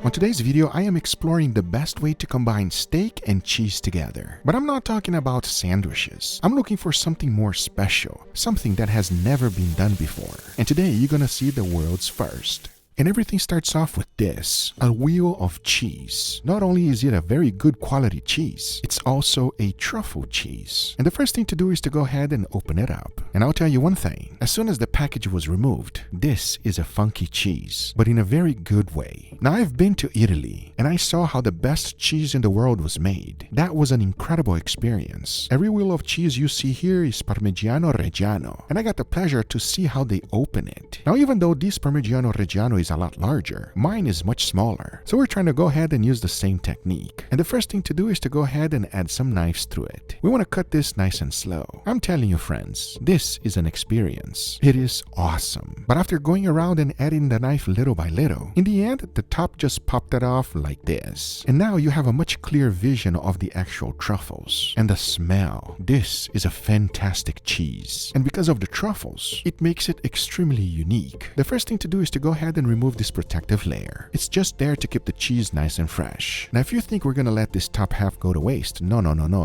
On today's video, I am exploring the best way to combine steak and cheese together. But I'm not talking about sandwiches. I'm looking for something more special, something that has never been done before. And today, you're gonna see the world's first. And everything starts off with this, a wheel of cheese. Not only is it a very good quality cheese, it's also a truffle cheese. And the first thing to do is to go ahead and open it up. And I'll tell you one thing, as soon as the package was removed, this is a funky cheese, but in a very good way. Now I've been to Italy, and I saw how the best cheese in the world was made. That was an incredible experience. Every wheel of cheese you see here is Parmigiano Reggiano, and I got the pleasure to see how they open it. Now even though this Parmigiano Reggiano is a lot larger, mine is much smaller. So we're trying to go ahead and use the same technique. And the first thing to do is to go ahead and add some knives through it. We want to cut this nice and slow. I'm telling you friends, this is an experience. It is awesome. But after going around and adding the knife little by little, in the end, the top just popped it off like this. And now you have a much clearer vision of the actual truffles. And the smell. This is a fantastic cheese. And because of the truffles, it makes it extremely unique. The first thing to do is to go ahead and remove this protective layer. It's just there to keep the cheese nice and fresh. Now if you think we're gonna let this top half go to waste, no,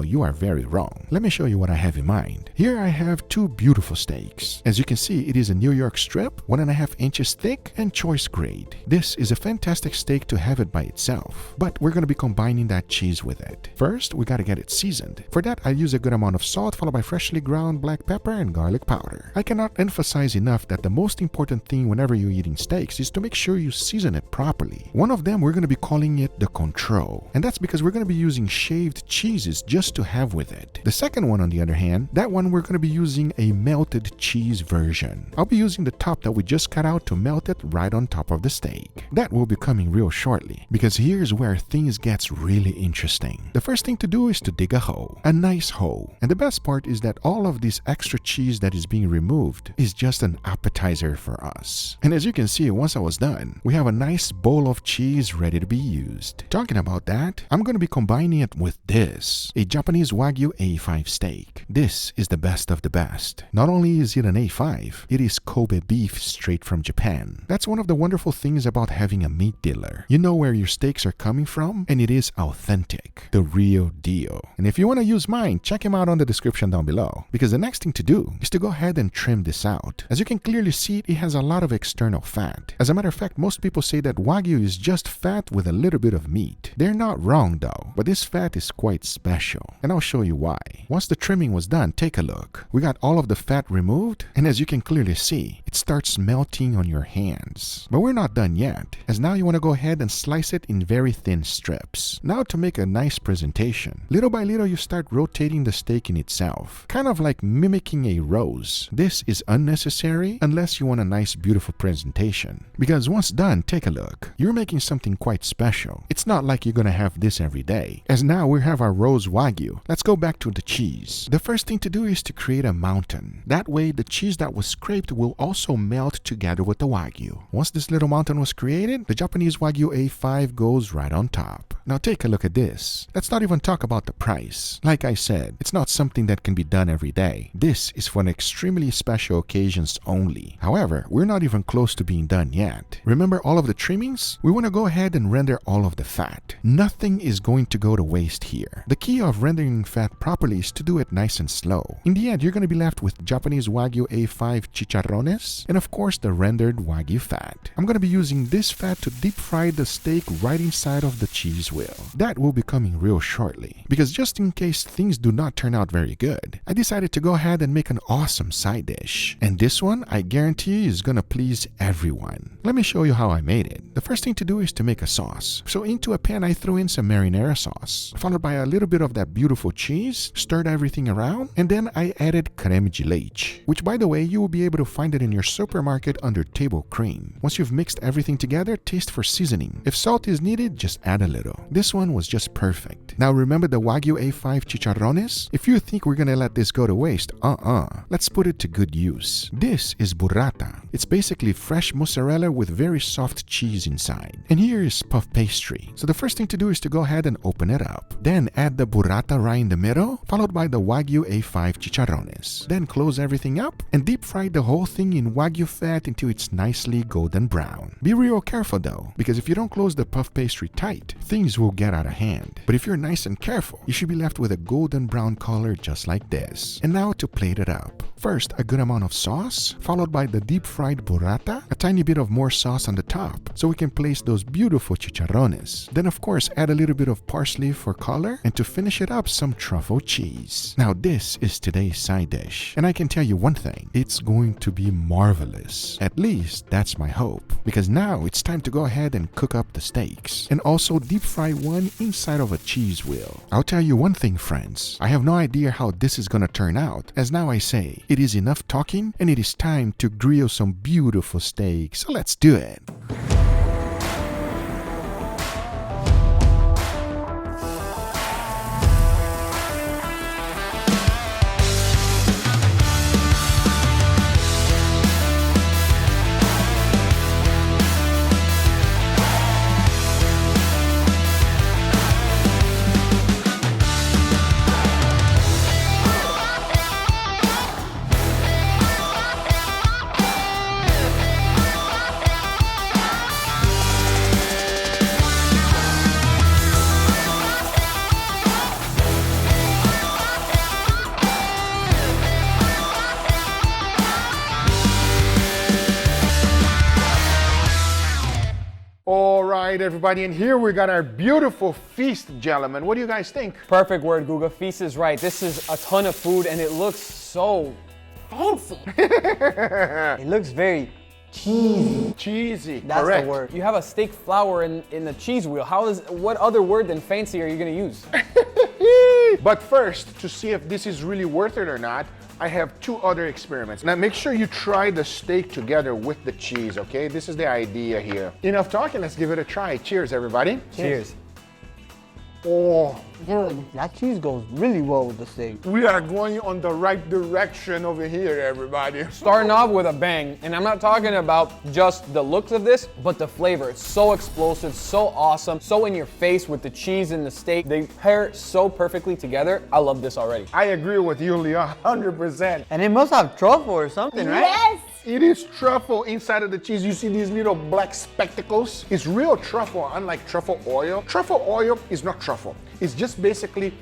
you are very wrong. Let me show you what I have in mind. Here I have two beautiful steaks. As you can see, it is a New York strip, 1.5 inches thick and choice grade. This is a fantastic steak to have it by itself, but we're gonna be combining that cheese with it. First, we gotta get it seasoned. For that, I use a good amount of salt followed by freshly ground black pepper and garlic powder. I cannot emphasize enough that the most important thing whenever you're eating steaks is to make sure you season it properly. One of them, we're going to be calling it the control, and that's because we're going to be using shaved cheeses just to have with it. The second one, on the other hand, that one we're going to be using a melted cheese version. I'll be using the top that we just cut out to melt it right on top of the steak. That will be coming real shortly, because here's where things gets really interesting. The first thing to do is to dig a hole, a nice hole, and the best part is that all of this extra cheese that is being removed is just an appetizer for us. And as you can see, once I was done, we have a nice bowl of cheese ready to be used. Talking about that, I'm going to be combining it with this, a Japanese Wagyu A5 steak. This is the best of the best. Not only is it an A5, it is Kobe beef straight from Japan. That's one of the wonderful things about having a meat dealer. You know where your steaks are coming from, and it is authentic, the real deal. And if you want to use mine, check him out on the description down below, because the next thing to do is to go ahead and trim this out. As you can clearly see, it has a lot of external fat. As a matter of fact, most people say that Wagyu is just fat with a little bit of meat. They're not wrong though, but this fat is quite special, and I'll show you why. Once the trimming was done, take a look. We got all of the fat removed, and as you can clearly see, it starts melting on your hands. But we're not done yet, as now you want to go ahead and slice it in very thin strips. Now to make a nice presentation, little by little you start rotating the steak in itself, kind of like mimicking a rose. This is unnecessary unless you want a nice beautiful presentation, because once done, take a look. You're making something quite special. It's not like you're gonna have this every day. As now we have our rose Wagyu, let's go back to the cheese. The first thing to do is to create a mountain. That way the cheese that was scraped will also melt together with the Wagyu. Once this little mountain was created, the Japanese Wagyu A5 goes right on top. Now take a look at this. Let's not even talk about the price. Like I said, it's not something that can be done every day. This is for extremely special occasions only. However, we're not even close to being done yet. Remember all of the trimmings? We want to go ahead and render all of the fat. Nothing is going to go to waste here. The key of rendering fat properly is to do it nice and slow. In the end, you're going to be left with Japanese Wagyu A5 chicharrones and of course the rendered Wagyu fat. I'm going to be using this fat to deep fry the steak right inside of the cheese wheel. That will be coming real shortly, because just in case things do not turn out very good, I decided to go ahead and make an awesome side dish. And this one, I guarantee you, is going to please everyone. Let me show you how I made it. The first thing to do is to make a sauce. So into a pan, I threw in some marinara sauce, followed by a little bit of that beautiful cheese, stirred everything around, and then I added creme de leche, which by the way, you will be able to find it in your supermarket under table cream. Once you've mixed everything together, taste for seasoning. If salt is needed, just add a little. This one was just perfect. Now remember the Wagyu A5 chicharrones? If you think we're gonna let this go to waste, let's put it to good use. This is burrata. It's basically fresh mozzarella with very soft cheese cheese inside. And here is puff pastry. So the first thing to do is to go ahead and open it up. Then add the burrata right in the middle, followed by the Wagyu A5 chicharrones. Then close everything up and deep fry the whole thing in Wagyu fat until it's nicely golden brown. Be real careful though, because if you don't close the puff pastry tight, things will get out of hand. But if you're nice and careful, you should be left with a golden brown color just like this. And now to plate it up. First, a good amount of sauce, followed by the deep fried burrata, a tiny bit of more sauce on the top, so we can place those beautiful chicharrones. Then of course, add a little bit of parsley for color, and to finish it up, some truffle cheese. Now this is today's side dish, and I can tell you one thing, it's going to be marvelous. At least, that's my hope. Because now, it's time to go ahead and cook up the steaks, and also deep fry one inside of a cheese wheel. I'll tell you one thing, friends, I have no idea how this is gonna turn out, as now I say, it is enough talking, and it is time to grill some beautiful steaks, so let's do it. All right, everybody, and here we got our beautiful feast, gentlemen. What do you guys think? Perfect word, Guga. Feast is right. This is a ton of food, and it looks so fancy. It looks very cheesy. Cheesy. That's correct. the word. You have a steak flour in the cheese wheel. What other word than fancy are you gonna use? But first, to see if this is really worth it or not, I have two other experiments. Now make sure you try the steak together with the cheese, okay? This is the idea here. Enough talking, let's give it a try. Cheers, everybody. Cheers. Oh, Dude, that cheese goes really well with the steak. we are going on the right direction over here, everybody. Starting off with a bang, and I'm not talking about just the looks of this, but the flavor. It's so explosive, so awesome, so in your face with the cheese and the steak. They pair so perfectly together. I love this already. I agree with you, Leon, 100%. And it must have truffle or something, right? Yes! It is truffle inside of the cheese. You see these little black spectacles? It's real truffle, unlike truffle oil. Truffle oil is not truffle. It's just basically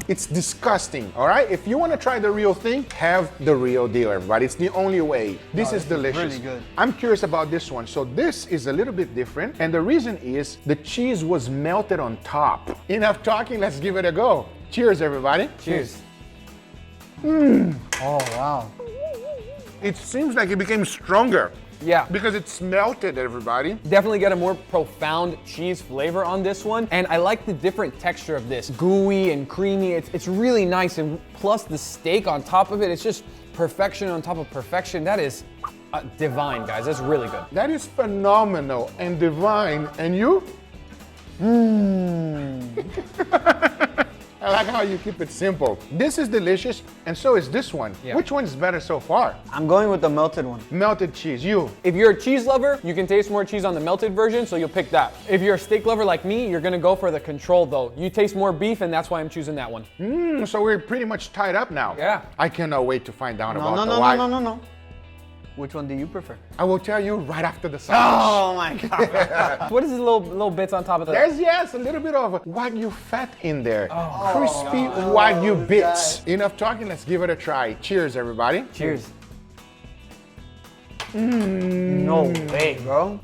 it's disgusting, all right? If you want to try the real thing, have the real deal, everybody. It's the only way. This is delicious. really good. I'm curious about this one. So this is a little bit different, and the reason is the cheese was melted on top. Enough talking, let's give it a go. Cheers, everybody. Cheers. Oh, wow. It seems like it became stronger. Yeah. Because it's melted, everybody. Definitely get a more profound cheese flavor on this one. And I like the different texture of this. Gooey and creamy, it's really nice. And plus the steak on top of it, it's just perfection on top of perfection. That is divine, guys. That's really good. That is phenomenal and divine. And you? I like how you keep it simple. This is delicious, and so is this one. Yeah. Which one is better so far? I'm going with the melted one. Melted cheese, you. If you're a cheese lover, you can taste more cheese on the melted version, so you'll pick that. If you're a steak lover like me, you're gonna go for the control though. You taste more beef, and that's why I'm choosing that one. So we're pretty much tied up now. Yeah. I cannot wait to find out about the No. why. Which one do you prefer? I will tell you right after the side. Oh my God. What is this little bits on top of that? There's, yes, a little bit of Wagyu fat in there. Crispy Wagyu bits. Enough talking, let's give it a try. Cheers, everybody. Cheers. No way, bro.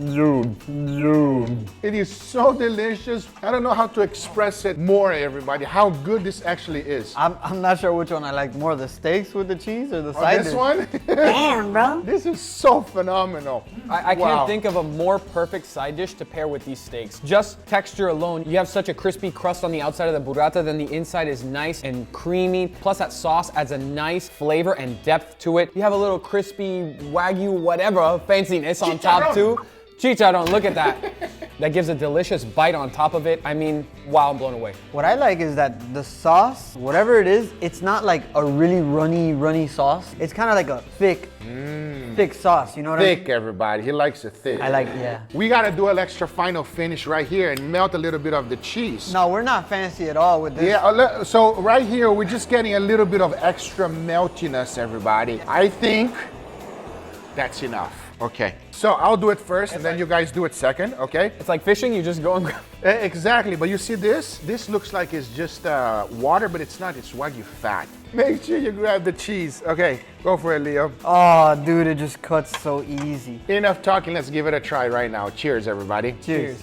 It is so delicious. I don't know how to express it more, everybody, how good this actually is. I'm not sure which one I like more, the steaks with the cheese or the Oh, side this dish. one? Damn, bro. This is so phenomenal. I Wow. can't think of a more perfect side dish to pair with these steaks. Just texture alone, you have such a crispy crust on the outside of the burrata, then the inside is nice and creamy. Plus that sauce adds a nice flavor and depth to it. You have a little crispy Wagyu whatever fanciness on top Chicharrón. too. Chicharron, look at that. that gives a delicious bite on top of it. I mean, wow, I'm blown away. What I like is that the sauce, whatever it is, it's not like a really runny sauce. It's kind of like a thick sauce, you know what I mean? Thick, everybody. He likes it thick. I like, yeah. We gotta do an extra final finish right here and melt a little bit of the cheese. No, we're not fancy at all with this. Yeah, so right here, we're just getting a little bit of extra meltiness, everybody. I think that's enough. Okay, so I'll do it first and then you guys do it second, okay? It's like fishing, you just go and grab. Exactly, but you see this? This looks like it's just water, but it's not, it's Wagyu fat. Make sure you grab the cheese. Okay, go for it, Leo. Oh, dude, it just cuts so easy. Enough talking, let's give it a try right now. Cheers, everybody. Cheers.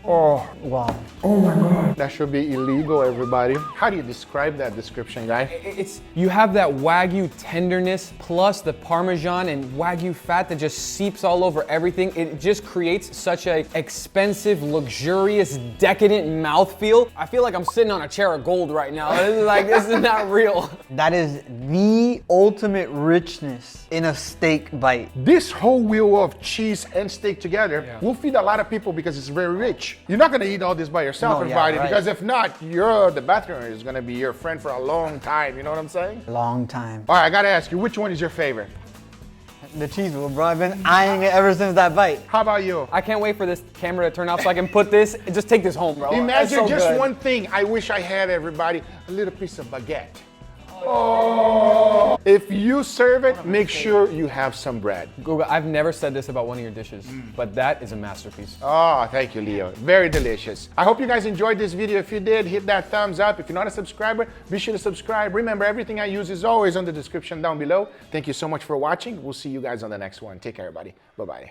Oh, Wow. oh my God. That should be illegal, everybody. How do you describe that description, guy? It's, you have that Wagyu tenderness plus the Parmesan and Wagyu fat that just seeps all over everything. It just creates such a expensive, luxurious, decadent mouthfeel. I feel like I'm sitting on a chair of gold right now. This is not real. That is the ultimate richness in a steak bite. This whole wheel of cheese and steak together will feed a lot of people because it's very rich. You're not gonna eat all this by yourself, No, yeah, everybody, right. because if not, the bathroom is gonna be your friend for a long time. You know what I'm saying? Long time. All right, I gotta ask you, which one is your favorite? The cheese wheel, bro. I've been eyeing it ever since that bite. How about you? I can't wait for this camera to turn off so I can put this, just take this home, bro. Imagine That's so just good. one thing I wish I had, everybody, a little piece of baguette. Oh. If you serve it, make sure you have some bread. Guga, I've never said this about one of your dishes, but that is a masterpiece. Oh, thank you, Leo. Very delicious. I hope you guys enjoyed this video. If you did, hit that thumbs up. If you're not a subscriber, be sure to subscribe. Remember, everything I use is always on the description down below. Thank you so much for watching. We'll see you guys on the next one. Take care, everybody. Bye-bye.